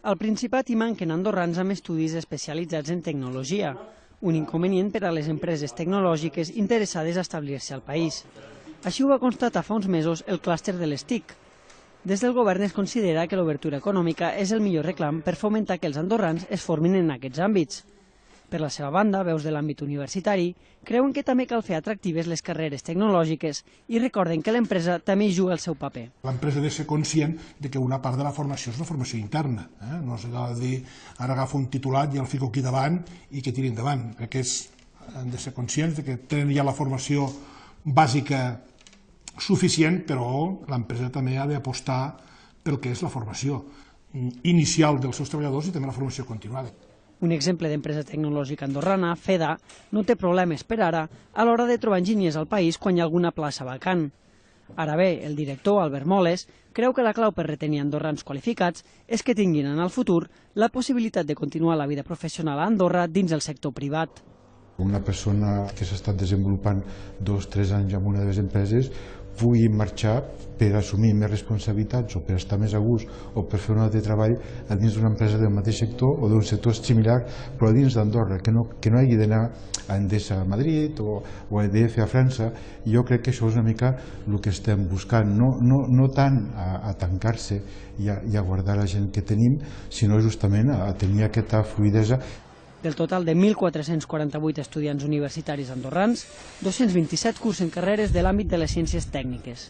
Al Principat hi manquen andorrans amb estudis especialitzats en tecnologia, un inconvenient per a les empreses tecnològiques interessades a establir-se al país. Així ho va constatar fa uns mesos el clúster de les TIC. Des del govern es considera que l'obertura econòmica és el millor reclam per fomentar que els andorrans es formin en aquests àmbits. Per la seva banda, veus de l'àmbit universitari creuen que també cal fer atractives les carreres tecnològiques i recorden que l'empresa també hi juga el seu paper. L'empresa ha de ser conscient que una part de la formació és una formació interna. No s'ha de dir, ara agafo un titulat i el fico aquí davant i que tiri endavant. Crec que han de ser conscients que tenen ja la formació bàsica suficient, però l'empresa també ha d'apostar pel que és la formació inicial dels seus treballadors i també la formació continuada. Un exemple d'empresa tecnològica andorrana, FEDA, no té problemes per ara a l'hora de trobar enginyers al país quan hi ha alguna plaça vacant. Ara bé, el director, Albert Moles, creu que la clau per retenir andorrans qualificats és que tinguin en el futur la possibilitat de continuar la vida professional a Andorra dins el sector privat. Una persona que s'ha estat desenvolupant 2 o 3 anys en una de les empreses pugui marxar per assumir més responsabilitats o per estar més a gust o per fer un altre treball dins d'una empresa del mateix sector o d'un sector similar però dins d'Andorra, que no hagi d'anar a Endesa a Madrid o a EDF a França. Jo crec que això és una mica el que estem buscant, no tant a tancar-se i a guardar la gent que tenim, sinó justament a tenir aquesta fluïdesa. Del total de 1.448 estudiants universitaris andorrans, 227 cursen carreres de l'àmbit de les ciències tècniques.